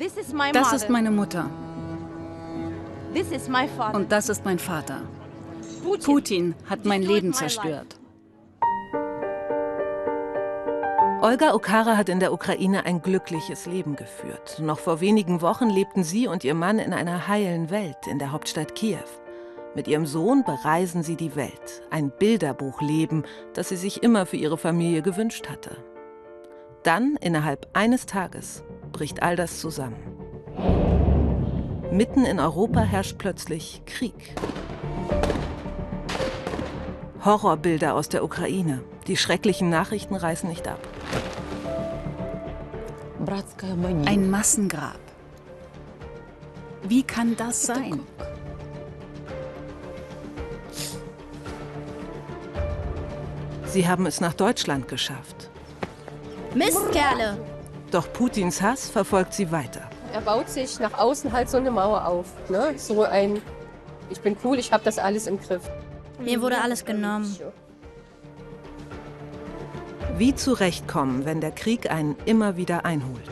Das ist meine Mutter. Und Und das ist mein Vater. Putin hat mein Leben zerstört. Olga Okara hat in der Ukraine ein glückliches Leben geführt. Noch vor wenigen Wochen lebten sie und ihr Mann in einer heilen Welt in der Hauptstadt Kiew. Mit ihrem Sohn bereisen sie die Welt. Ein Bilderbuchleben, das sie sich immer für ihre Familie gewünscht hatte. Dann, innerhalb eines Tages, bricht all das zusammen. Mitten in Europa herrscht plötzlich Krieg. Horrorbilder aus der Ukraine. Die schrecklichen Nachrichten reißen nicht ab. Ein Massengrab. Wie kann das sein? Sie haben es nach Deutschland geschafft. Mistkerle! Doch Putins Hass verfolgt sie weiter. Er baut sich nach außen halt so eine Mauer auf. Ne? So ein, ich bin cool, ich habe das alles im Griff. Mir wurde alles genommen. Wie zurechtkommen, wenn der Krieg einen immer wieder einholt.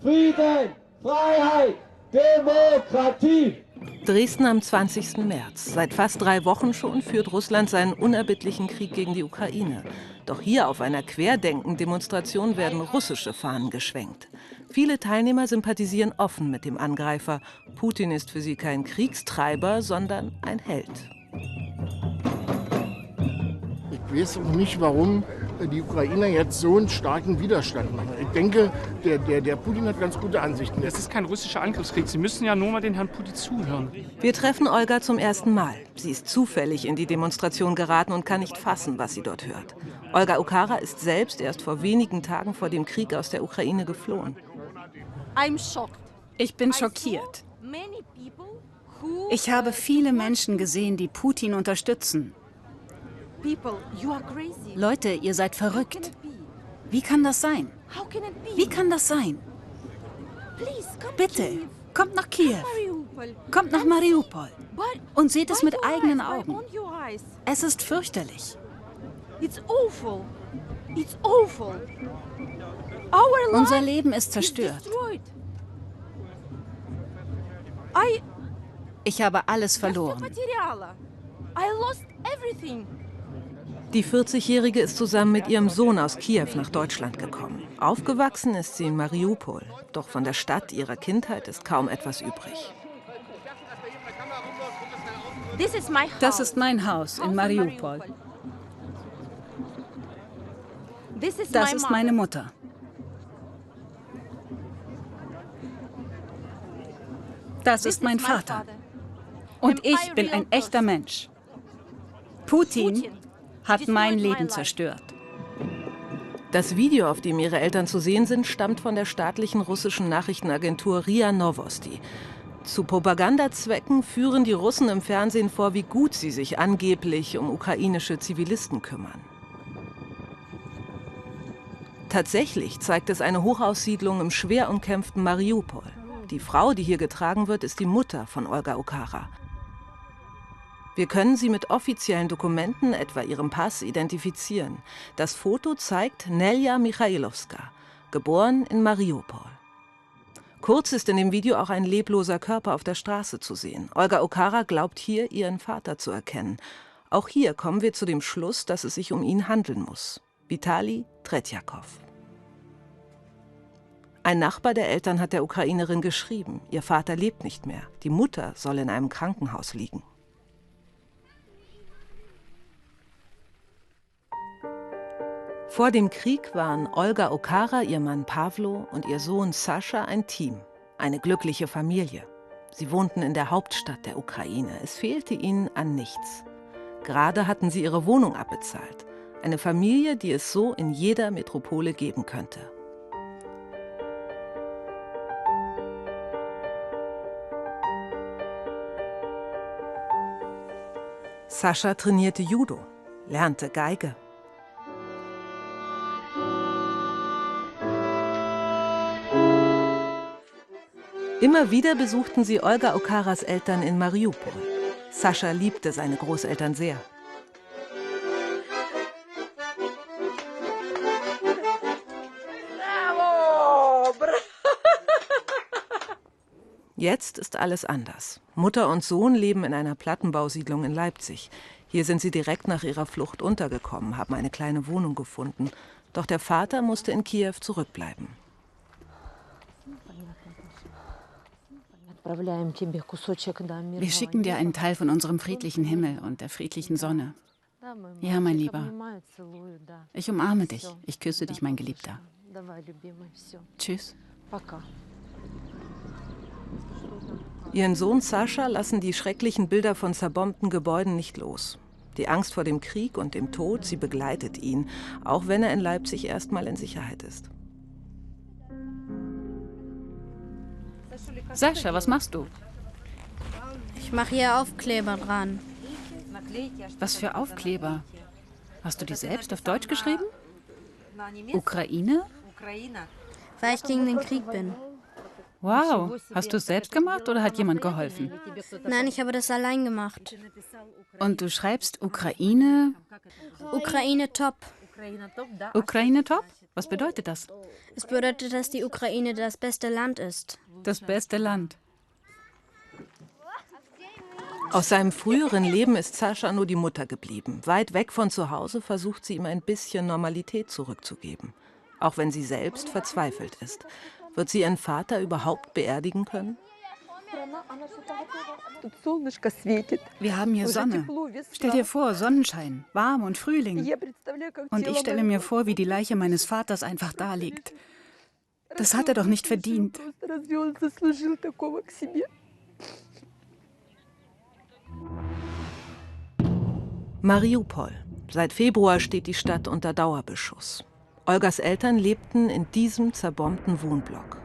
Frieden, Freiheit, Demokratie! Dresden am 20. März. Seit fast 3 Wochen schon führt Russland seinen unerbittlichen Krieg gegen die Ukraine. Doch hier auf einer Querdenken-Demonstration werden russische Fahnen geschwenkt. Viele Teilnehmer sympathisieren offen mit dem Angreifer. Putin ist für sie kein Kriegstreiber, sondern ein Held. Ich weiß auch nicht, warum die Ukrainer jetzt so einen starken Widerstand machen. Ich denke, der Putin hat ganz gute Ansichten. Es ist kein russischer Angriffskrieg. Sie müssen ja nur mal den Herrn Putin zuhören. Wir treffen Olga zum ersten Mal. Sie ist zufällig in die Demonstration geraten und kann nicht fassen, was sie dort hört. Olga Okara ist selbst erst vor wenigen Tagen vor dem Krieg aus der Ukraine geflohen. Ich bin schockiert. Ich habe viele Menschen gesehen, die Putin unterstützen. Leute, ihr seid verrückt. Wie kann das sein? Wie kann das sein? Bitte, kommt nach Kiew. Kommt nach Mariupol. Und seht es mit eigenen Augen. Es ist fürchterlich. Unser Leben ist zerstört. Ich habe alles verloren. Die 40-Jährige ist zusammen mit ihrem Sohn aus Kiew nach Deutschland gekommen. Aufgewachsen ist sie in Mariupol. Doch von der Stadt ihrer Kindheit ist kaum etwas übrig. Das ist mein Haus in Mariupol. Das ist meine Mutter. Das ist mein Vater. Und ich bin ein echter Mensch. Putin hat mein Leben zerstört. Das Video, auf dem ihre Eltern zu sehen sind, stammt von der staatlichen russischen Nachrichtenagentur RIA Novosti. Zu Propagandazwecken führen die Russen im Fernsehen vor, wie gut sie sich angeblich um ukrainische Zivilisten kümmern. Tatsächlich zeigt es eine Hochhaussiedlung im schwer umkämpften Mariupol. Die Frau, die hier getragen wird, ist die Mutter von Olga Okara. Wir können sie mit offiziellen Dokumenten, etwa ihrem Pass, identifizieren. Das Foto zeigt Nelja Michailowska, geboren in Mariupol. Kurz ist in dem Video auch ein lebloser Körper auf der Straße zu sehen. Olga Okara glaubt hier, ihren Vater zu erkennen. Auch hier kommen wir zu dem Schluss, dass es sich um ihn handeln muss. Vitali Tretjakov. Ein Nachbar der Eltern hat der Ukrainerin geschrieben, ihr Vater lebt nicht mehr. Die Mutter soll in einem Krankenhaus liegen. Vor dem Krieg waren Olga Okara, ihr Mann Pawlo und ihr Sohn Sascha ein Team, eine glückliche Familie. Sie wohnten in der Hauptstadt der Ukraine. Es fehlte ihnen an nichts. Gerade hatten sie ihre Wohnung abbezahlt. Eine Familie, die es so in jeder Metropole geben könnte. Sascha trainierte Judo, lernte Geige. Immer wieder besuchten sie Olga Okaras Eltern in Mariupol. Sascha liebte seine Großeltern sehr. Jetzt ist alles anders. Mutter und Sohn leben in einer Plattenbausiedlung in Leipzig. Hier sind sie direkt nach ihrer Flucht untergekommen, haben eine kleine Wohnung gefunden. Doch der Vater musste in Kiew zurückbleiben. Wir schicken dir einen Teil von unserem friedlichen Himmel und der friedlichen Sonne. Ja, mein Lieber. Ich umarme dich. Ich küsse dich, mein Geliebter. Tschüss. Ihren Sohn Sascha lassen die schrecklichen Bilder von zerbombten Gebäuden nicht los. Die Angst vor dem Krieg und dem Tod, sie begleitet ihn, auch wenn er in Leipzig erstmal in Sicherheit ist. Sascha, was machst du? Ich mache hier Aufkleber dran. Was für Aufkleber? Hast du die selbst auf Deutsch geschrieben? Ukraine? Weil ich gegen den Krieg bin. Wow, hast du es selbst gemacht oder hat jemand geholfen? Nein, ich habe das allein gemacht. Und du schreibst Ukraine? Ukraine top. Ukraine top? Was bedeutet das? Es bedeutet, dass die Ukraine das beste Land ist. Das beste Land. Aus seinem früheren Leben ist Sascha nur die Mutter geblieben. Weit weg von zu Hause versucht sie ihm ein bisschen Normalität zurückzugeben. Auch wenn sie selbst verzweifelt ist. Wird sie ihren Vater überhaupt beerdigen können? Wir haben hier Sonne. Stell dir vor, Sonnenschein, warm und Frühling. Und ich stelle mir vor, wie die Leiche meines Vaters einfach da liegt. Das hat er doch nicht verdient. Mariupol. Seit Februar steht die Stadt unter Dauerbeschuss. Olgas Eltern lebten in diesem zerbombten Wohnblock.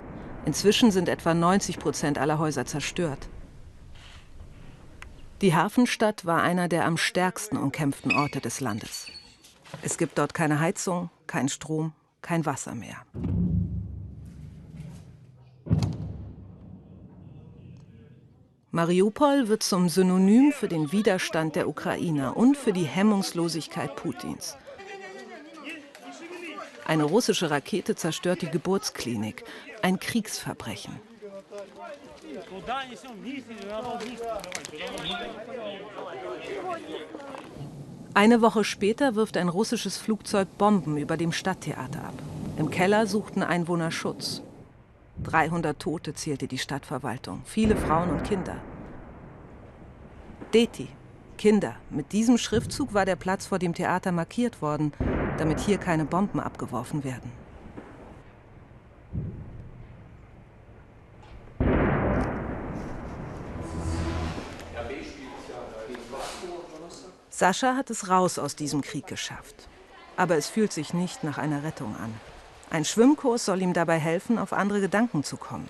Inzwischen sind etwa 90% aller Häuser zerstört. Die Hafenstadt war einer der am stärksten umkämpften Orte des Landes. Es gibt dort keine Heizung, kein Strom, kein Wasser mehr. Mariupol wird zum Synonym für den Widerstand der Ukrainer und für die Hemmungslosigkeit Putins. Eine russische Rakete zerstört die Geburtsklinik. Ein Kriegsverbrechen. Eine Woche später wirft ein russisches Flugzeug Bomben über dem Stadttheater ab. Im Keller suchten Einwohner Schutz. 300 Tote zählte die Stadtverwaltung, viele Frauen und Kinder. Deti, Kinder. Mit diesem Schriftzug war der Platz vor dem Theater markiert worden, damit hier keine Bomben abgeworfen werden. Sascha hat es raus aus diesem Krieg geschafft. Aber es fühlt sich nicht nach einer Rettung an. Ein Schwimmkurs soll ihm dabei helfen, auf andere Gedanken zu kommen.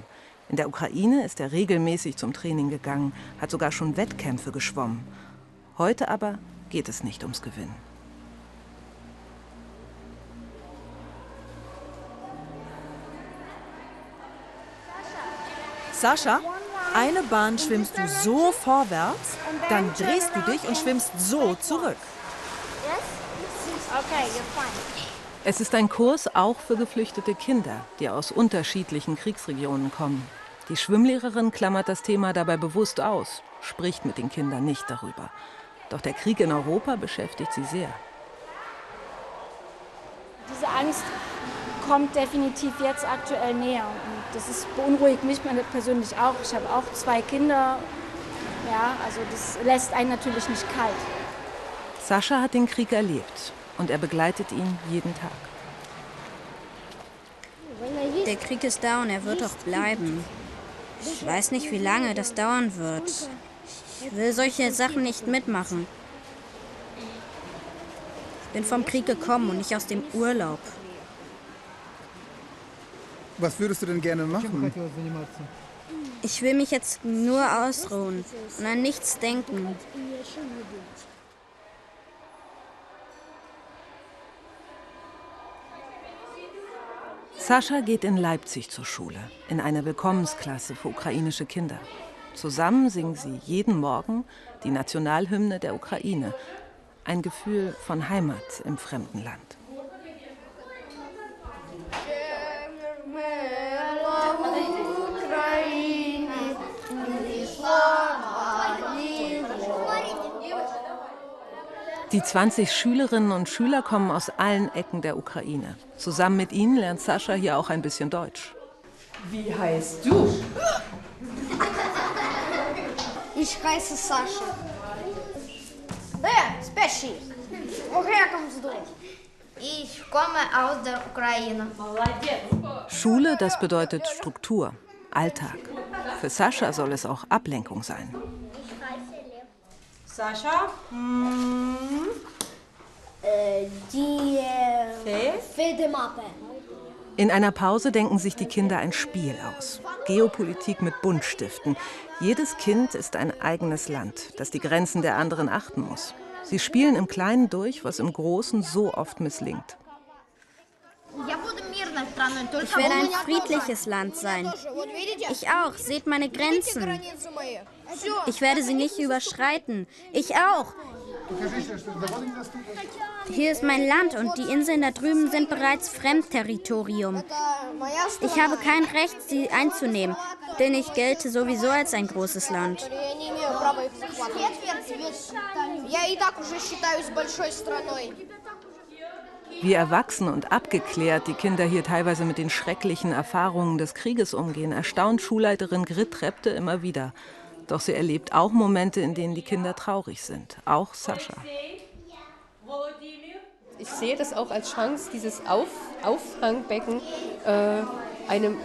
In der Ukraine ist er regelmäßig zum Training gegangen, hat sogar schon Wettkämpfe geschwommen. Heute aber geht es nicht ums Gewinnen. Sascha, eine Bahn schwimmst du so vorwärts, dann drehst du dich und schwimmst so zurück. Es ist ein Kurs auch für geflüchtete Kinder, die aus unterschiedlichen Kriegsregionen kommen. Die Schwimmlehrerin klammert das Thema dabei bewusst aus, spricht mit den Kindern nicht darüber. Doch der Krieg in Europa beschäftigt sie sehr. Diese Angst kommt definitiv jetzt aktuell näher. Und das beunruhigt mich persönlich auch. Ich habe auch 2 Kinder. Ja, also das lässt einen natürlich nicht kalt. Sascha hat den Krieg erlebt und er begleitet ihn jeden Tag. Der Krieg ist da und er wird auch bleiben. Ich weiß nicht, wie lange das dauern wird. Ich will solche Sachen nicht mitmachen. Ich bin vom Krieg gekommen und nicht aus dem Urlaub. Was würdest du denn gerne machen? Ich will mich jetzt nur ausruhen und an nichts denken. Sascha geht in Leipzig zur Schule, in eine Willkommensklasse für ukrainische Kinder. Zusammen singen sie jeden Morgen die Nationalhymne der Ukraine. Ein Gefühl von Heimat im fremden Land. Die 20 Schülerinnen und Schüler kommen aus allen Ecken der Ukraine. Zusammen mit ihnen lernt Sascha hier auch ein bisschen Deutsch. Wie heißt du? Ich heiße Sascha. Спеши. Woher kommst du? Ich komme aus der Ukraine. Schule, das bedeutet Struktur, Alltag. Für Sascha soll es auch Ablenkung sein. Sascha? Die Mappe. In einer Pause denken sich die Kinder ein Spiel aus. Geopolitik mit Buntstiften. Jedes Kind ist ein eigenes Land, das die Grenzen der anderen achten muss. Sie spielen im Kleinen durch, was im Großen so oft misslingt. Ich werde ein friedliches Land sein. Ich auch. Seht meine Grenzen. Ich werde sie nicht überschreiten. Ich auch. Hier ist mein Land und die Inseln da drüben sind bereits Fremdterritorium. Ich habe kein Recht, sie einzunehmen, denn ich gelte sowieso als ein großes Land. Wie erwachsen und abgeklärt die Kinder hier teilweise mit den schrecklichen Erfahrungen des Krieges umgehen, erstaunt Schulleiterin Grit Trepte immer wieder. Doch sie erlebt auch Momente, in denen die Kinder traurig sind. Auch Sascha. Ich sehe das auch als Chance, dieses Auffangbecken einem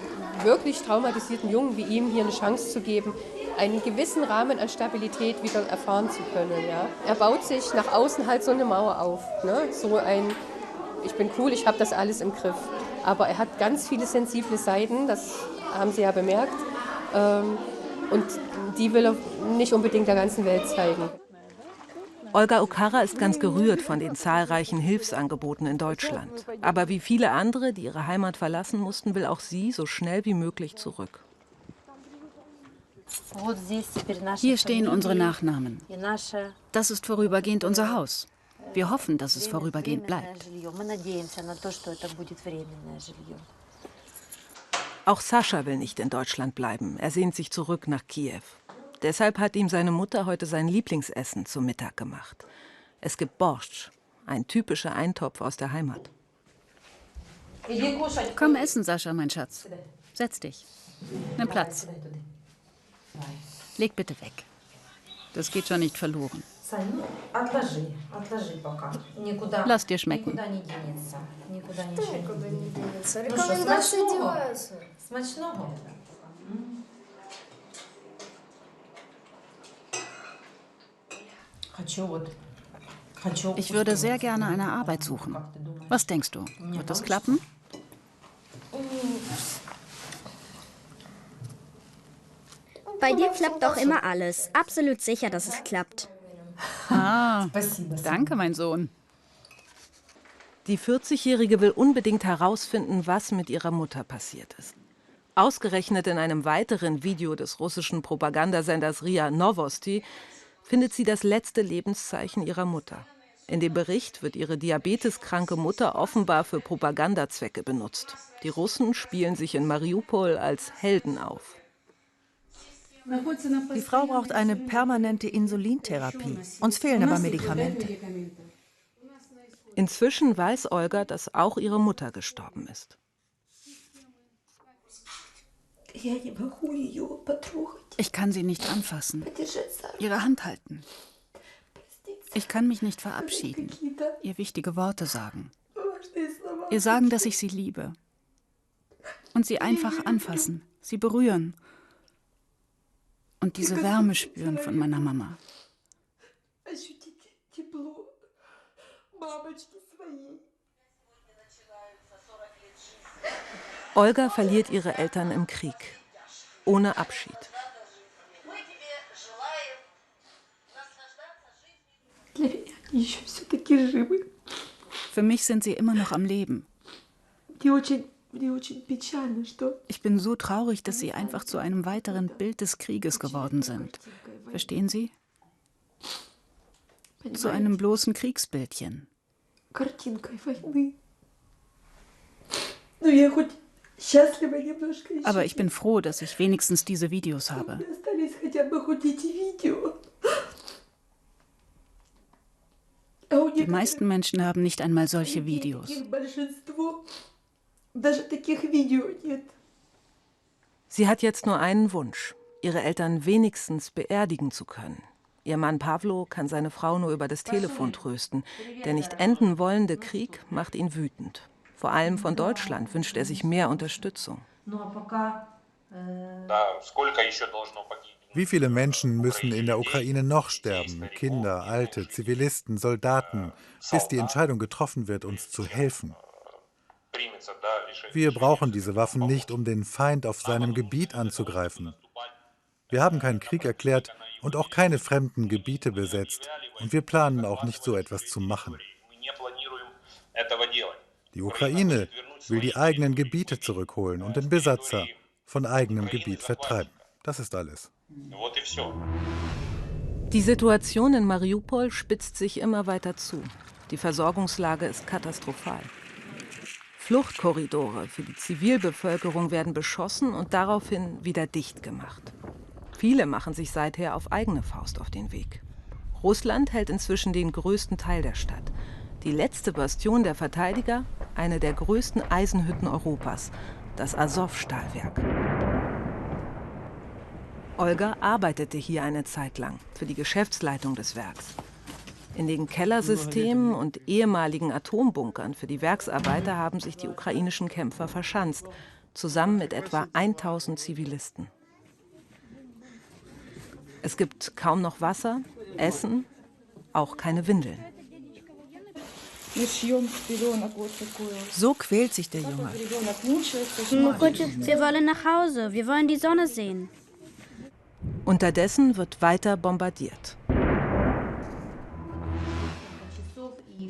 wirklich traumatisierten Jungen wie ihm hier eine Chance zu geben, einen gewissen Rahmen an Stabilität wieder erfahren zu können. Ja? Er baut sich nach außen halt so eine Mauer auf. Ne? So ein, ich bin cool, ich habe das alles im Griff. Aber er hat ganz viele sensible Seiten, das haben Sie ja bemerkt. Und die will er nicht unbedingt der ganzen Welt zeigen. Olga Okara ist ganz gerührt von den zahlreichen Hilfsangeboten in Deutschland. Aber wie viele andere, die ihre Heimat verlassen mussten, will auch sie so schnell wie möglich zurück. Hier stehen unsere Nachnamen. Das ist vorübergehend unser Haus. Wir hoffen, dass es vorübergehend bleibt. Auch Sascha will nicht in Deutschland bleiben. Er sehnt sich zurück nach Kiew. Deshalb hat ihm seine Mutter heute sein Lieblingsessen zum Mittag gemacht. Es gibt Borscht, ein typischer Eintopf aus der Heimat. Komm essen, Sascha, mein Schatz. Setz dich. Nimm Platz. Leg bitte weg. Das geht schon nicht verloren. Lass dir schmecken. Ich würde sehr gerne eine Arbeit suchen. Was denkst du? Wird das klappen? Bei dir klappt doch immer alles. Absolut sicher, dass es klappt. Ah, danke, mein Sohn. Die 40-Jährige will unbedingt herausfinden, was mit ihrer Mutter passiert ist. Ausgerechnet in einem weiteren Video des russischen Propagandasenders RIA Novosti findet sie das letzte Lebenszeichen ihrer Mutter. In dem Bericht wird ihre diabeteskranke Mutter offenbar für Propagandazwecke benutzt. Die Russen spielen sich in Mariupol als Helden auf. Die Frau braucht eine permanente Insulintherapie. Uns fehlen aber Medikamente. Inzwischen weiß Olga, dass auch ihre Mutter gestorben ist. Ich kann sie nicht anfassen, ihre Hand halten. Ich kann mich nicht verabschieden, ihr wichtige Worte sagen. Ihr sagen, dass ich sie liebe. Und sie einfach anfassen, sie berühren. Und diese Wärme spüren von meiner Mama. Olga verliert ihre Eltern im Krieg, ohne Abschied. Für mich sind sie immer noch am Leben. Ich bin so traurig, dass sie einfach zu einem weiteren Bild des Krieges geworden sind. Verstehen Sie? Zu einem bloßen Kriegsbildchen. Aber ich bin froh, dass ich wenigstens diese Videos habe. Die meisten Menschen haben nicht einmal solche Videos. Sie hat jetzt nur einen Wunsch, ihre Eltern wenigstens beerdigen zu können. Ihr Mann Pawlo kann seine Frau nur über das Telefon trösten. Der nicht enden wollende Krieg macht ihn wütend. Vor allem von Deutschland wünscht er sich mehr Unterstützung. Wie viele Menschen müssen in der Ukraine noch sterben? Kinder, Alte, Zivilisten, Soldaten, bis die Entscheidung getroffen wird, uns zu helfen. Wir brauchen diese Waffen nicht, um den Feind auf seinem Gebiet anzugreifen. Wir haben keinen Krieg erklärt und auch keine fremden Gebiete besetzt. Und wir planen auch nicht, so etwas zu machen. Die Ukraine will die eigenen Gebiete zurückholen und den Besatzer von eigenem Gebiet vertreiben. Das ist alles. Die Situation in Mariupol spitzt sich immer weiter zu. Die Versorgungslage ist katastrophal. Fluchtkorridore für die Zivilbevölkerung werden beschossen und daraufhin wieder dicht gemacht. Viele machen sich seither auf eigene Faust auf den Weg. Russland hält inzwischen den größten Teil der Stadt. Die letzte Bastion der Verteidiger, eine der größten Eisenhütten Europas, das Asow-Stahlwerk. Olga arbeitete hier eine Zeit lang für die Geschäftsleitung des Werks. In den Kellersystemen und ehemaligen Atombunkern für die Werksarbeiter haben sich die ukrainischen Kämpfer verschanzt, zusammen mit etwa 1000 Zivilisten. Es gibt kaum noch Wasser, Essen, auch keine Windeln. So quält sich der Junge. Wir wollen nach Hause, wir wollen die Sonne sehen. Unterdessen wird weiter bombardiert.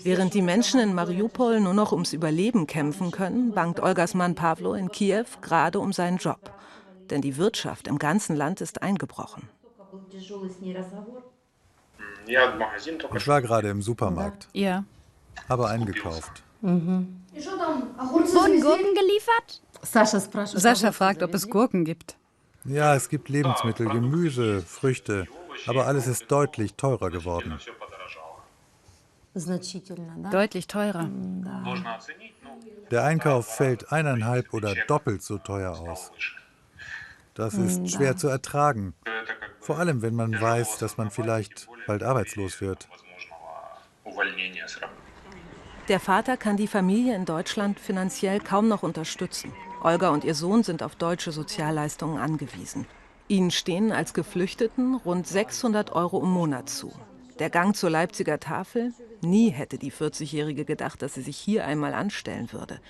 Während die Menschen in Mariupol nur noch ums Überleben kämpfen können, bangt Olgas Mann Pawlo in Kiew gerade um seinen Job. Denn die Wirtschaft im ganzen Land ist eingebrochen. Ich war gerade im Supermarkt. Ja. Habe eingekauft. Wurden Gurken geliefert? Sascha fragt, ob es Gurken gibt. Ja, es gibt Lebensmittel, Gemüse, Früchte, aber alles ist deutlich teurer geworden. Deutlich teurer. Der Einkauf fällt 1,5 oder doppelt so teuer aus. Das ist schwer zu ertragen, vor allem wenn man weiß, dass man vielleicht bald arbeitslos wird. Der Vater kann die Familie in Deutschland finanziell kaum noch unterstützen. Olga und ihr Sohn sind auf deutsche Sozialleistungen angewiesen. Ihnen stehen als Geflüchteten rund 600 € im Monat zu. Der Gang zur Leipziger Tafel? Nie hätte die 40-Jährige gedacht, dass sie sich hier einmal anstellen würde.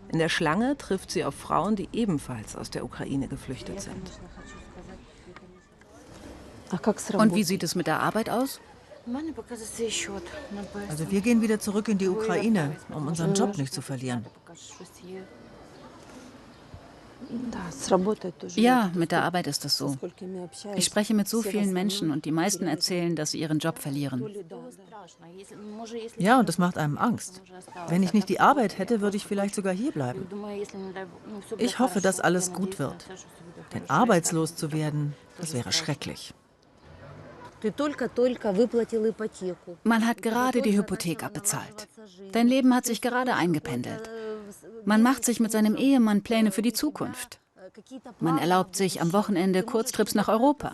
In der Schlange trifft sie auf Frauen, die ebenfalls aus der Ukraine geflüchtet sind. Und wie sieht es mit der Arbeit aus? Also wir gehen wieder zurück in die Ukraine, um unseren Job nicht zu verlieren. Ja, mit der Arbeit ist es so. Ich spreche mit so vielen Menschen und die meisten erzählen, dass sie ihren Job verlieren. Ja, und das macht einem Angst. Wenn ich nicht die Arbeit hätte, würde ich vielleicht sogar hier bleiben. Ich hoffe, dass alles gut wird. Denn arbeitslos zu werden, das wäre schrecklich. Man hat gerade die Hypothek abbezahlt. Dein Leben hat sich gerade eingependelt. Man macht sich mit seinem Ehemann Pläne für die Zukunft. Man erlaubt sich am Wochenende Kurztrips nach Europa.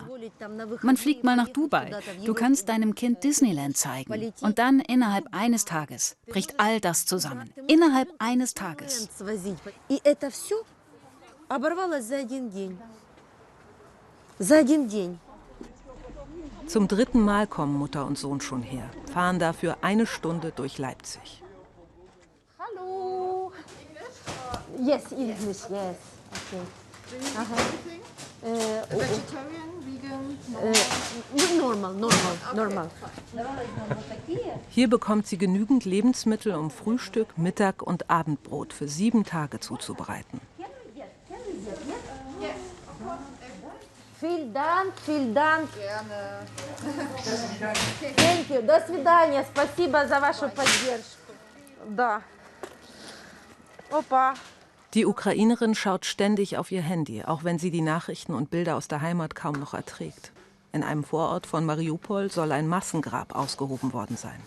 Man fliegt mal nach Dubai. Du kannst deinem Kind Disneyland zeigen. Und dann innerhalb eines Tages bricht all das zusammen. Innerhalb eines Tages. Zum 3. Mal kommen Mutter und Sohn schon her, fahren dafür 1 Stunde durch Leipzig. Hallo. Yes, English, yes. Okay. Normal. Hier bekommt sie genügend Lebensmittel, um Frühstück, Mittag und Abendbrot für 7 Tage zuzubereiten. Vielen Dank, vielen Dank. Gerne. Thank you. До свидания. Спасибо за вашу поддержку. Да. Opa. Die Ukrainerin schaut ständig auf ihr Handy, auch wenn sie die Nachrichten und Bilder aus der Heimat kaum noch erträgt. In einem Vorort von Mariupol soll ein Massengrab ausgehoben worden sein.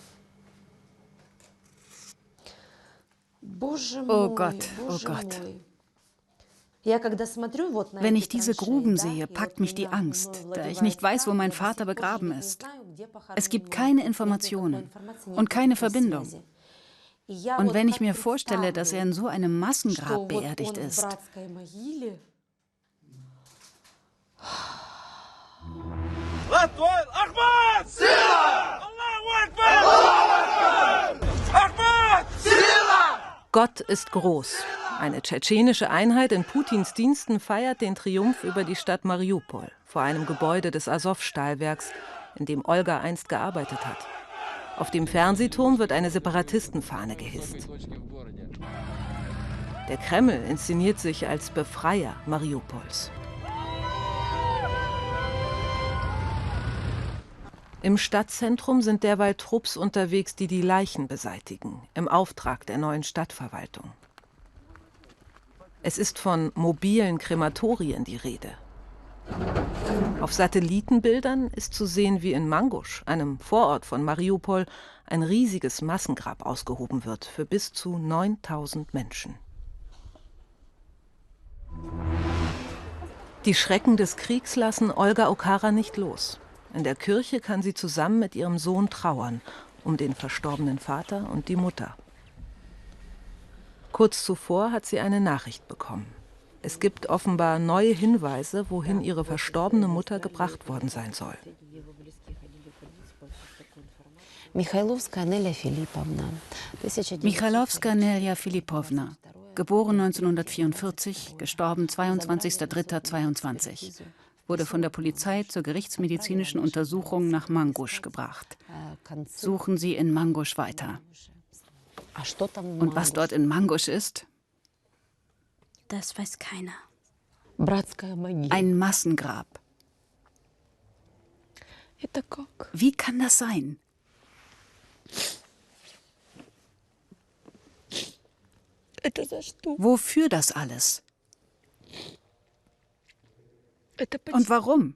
Oh Gott, oh Gott. Wenn ich diese Gruben sehe, packt mich die Angst, da ich nicht weiß, wo mein Vater begraben ist. Es gibt keine Informationen und keine Verbindung. Und wenn ich mir vorstelle, dass er in so einem Massengrab beerdigt ist. Gott ist groß. Eine tschetschenische Einheit in Putins Diensten feiert den Triumph über die Stadt Mariupol vor einem Gebäude des Asow-Stahlwerks, in dem Olga einst gearbeitet hat. Auf dem Fernsehturm wird eine Separatistenfahne gehisst. Der Kreml inszeniert sich als Befreier Mariupols. Im Stadtzentrum sind derweil Trupps unterwegs, die die Leichen beseitigen, im Auftrag der neuen Stadtverwaltung. Es ist von mobilen Krematorien die Rede. Auf Satellitenbildern ist zu sehen, wie in Mangusch, einem Vorort von Mariupol, ein riesiges Massengrab ausgehoben wird für bis zu 9000 Menschen. Die Schrecken des Kriegs lassen Olga Okara nicht los. In der Kirche kann sie zusammen mit ihrem Sohn trauern, um den verstorbenen Vater und die Mutter. Kurz zuvor hat sie eine Nachricht bekommen. Es gibt offenbar neue Hinweise, wohin ihre verstorbene Mutter gebracht worden sein soll. Michailowska Nelia Filipovna, geboren 1944, gestorben 22.03.22, wurde von der Polizei zur gerichtsmedizinischen Untersuchung nach Mangusch gebracht. Suchen Sie in Mangusch weiter. Und was dort in Mangusch ist? Das weiß keiner. Ein Massengrab. Wie kann das sein? Wofür das alles? Und warum?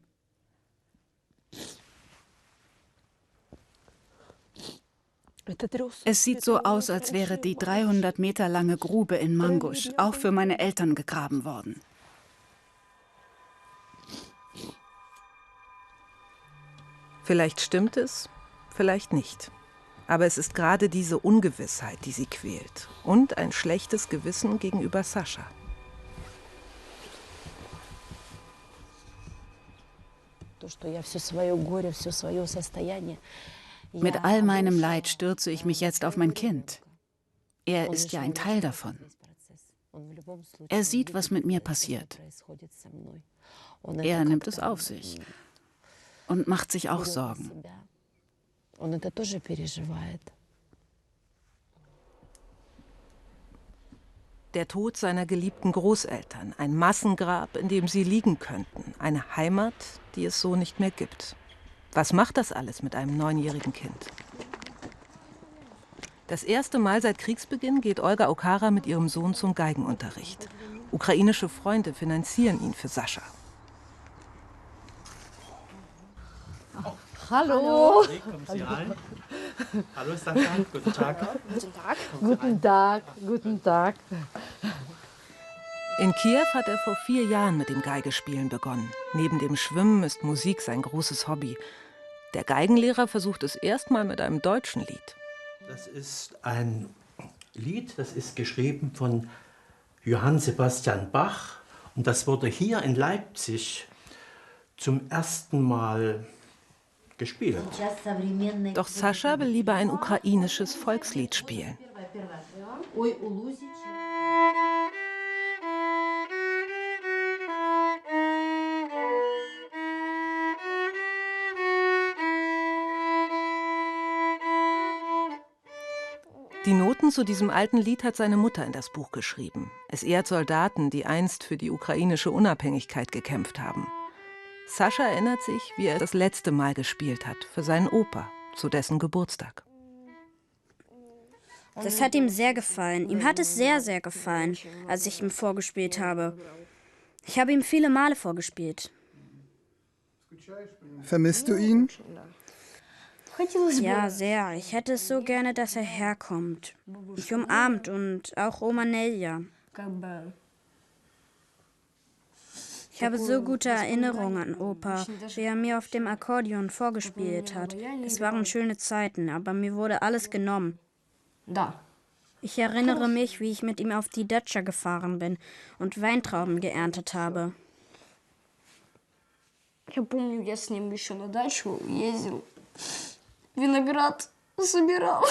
Es sieht so aus, als wäre die 300 Meter lange Grube in Mangusch auch für meine Eltern gegraben worden. Vielleicht stimmt es, vielleicht nicht. Aber es ist gerade diese Ungewissheit, die sie quält. Und ein schlechtes Gewissen gegenüber Sascha. Mit all meinem Leid stürze ich mich jetzt auf mein Kind. Er ist ja ein Teil davon. Er sieht, was mit mir passiert. Er nimmt es auf sich und macht sich auch Sorgen. Der Tod seiner geliebten Großeltern, ein Massengrab, in dem sie liegen könnten, eine Heimat, die es so nicht mehr gibt. Was macht das alles mit einem 9-jährigen Kind? Das erste Mal seit Kriegsbeginn geht Olga Okara mit ihrem Sohn zum Geigenunterricht. Ukrainische Freunde finanzieren ihn für Sascha. Hallo. Kommen Sie rein. Hallo Sascha, guten Tag. Guten Tag. Guten Tag. Guten Tag. In Kiew hat er vor 4 Jahren mit dem Geigespielen begonnen. Neben dem Schwimmen ist Musik sein großes Hobby. Der Geigenlehrer versucht es erstmal mit einem deutschen Lied. Das ist ein Lied, das ist geschrieben von Johann Sebastian Bach. Und das wurde hier in Leipzig zum ersten Mal gespielt. Doch Sascha will lieber ein ukrainisches Volkslied spielen. Die Noten zu diesem alten Lied hat seine Mutter in das Buch geschrieben. Es ehrt Soldaten, die einst für die ukrainische Unabhängigkeit gekämpft haben. Sascha erinnert sich, wie er das letzte Mal gespielt hat, für seinen Opa, zu dessen Geburtstag. Das hat ihm sehr gefallen. Ihm hat es sehr, sehr gefallen, als ich ihm vorgespielt habe. Ich habe ihm viele Male vorgespielt. Vermisst du ihn? Ja, sehr. Ich hätte es so gerne, dass er herkommt. Mich umarmt und auch Oma Nelja. Ich habe so gute Erinnerungen an Opa, wie er mir auf dem Akkordeon vorgespielt hat. Es waren schöne Zeiten, aber mir wurde alles genommen. Ich erinnere mich, wie ich mit ihm auf die Datscha gefahren bin und Weintrauben geerntet habe. Я помню, я с ним еще на дачу ездил, виноград собирал.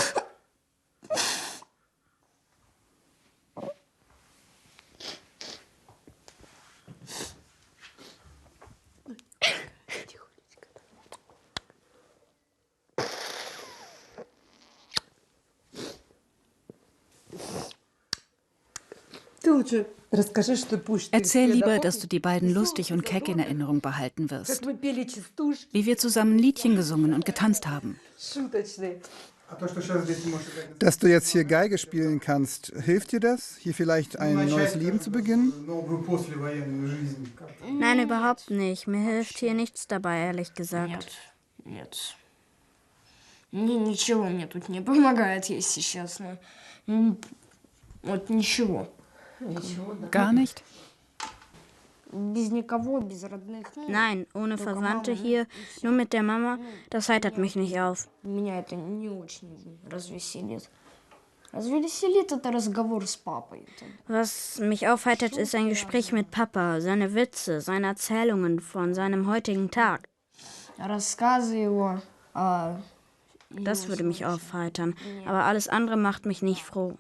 Erzähl lieber, dass du die beiden lustig und keck in Erinnerung behalten wirst. Wie wir zusammen Liedchen gesungen und getanzt haben. Dass du jetzt hier Geige spielen kannst, hilft dir das, hier vielleicht ein neues Leben zu beginnen? Nein, überhaupt nicht. Mir hilft hier nichts dabei, ehrlich gesagt. Мне ничего мне тут не помогает, если честно. Вот ничего. Gar nicht? Nein, ohne Verwandte hier, nur mit der Mama, das heitert mich nicht auf. Was mich aufheitert, ist ein Gespräch mit Papa, seine Witze, seine Erzählungen von seinem heutigen Tag. Das würde mich aufheitern, aber alles andere macht mich nicht froh.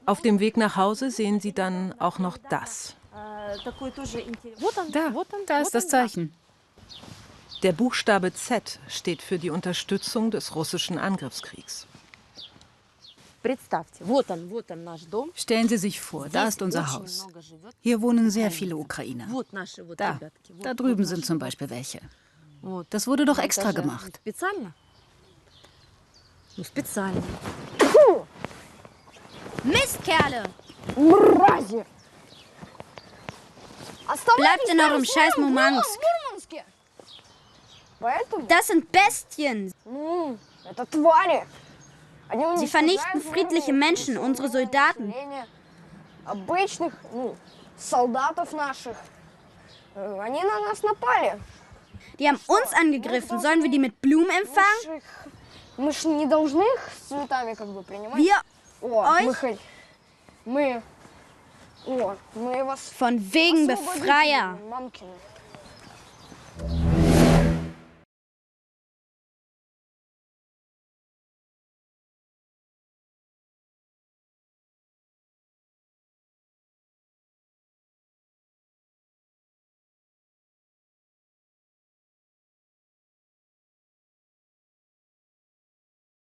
Auf dem Weg nach Hause sehen sie dann auch noch das. Da ist das Zeichen. Der Buchstabe Z steht für die Unterstützung des russischen Angriffskriegs. Stellen Sie sich vor, da ist unser Haus. Hier wohnen sehr viele Ukrainer. Da drüben sind zum Beispiel welche. Das wurde doch extra gemacht. Mistkerle! Bleibt in eurem scheiß Murmansk. Das sind Bestien. Sie vernichten friedliche Menschen, unsere Soldaten. Die haben uns angegriffen. Sollen wir die mit Blumen empfangen? Wir euch? Von wegen Befreier.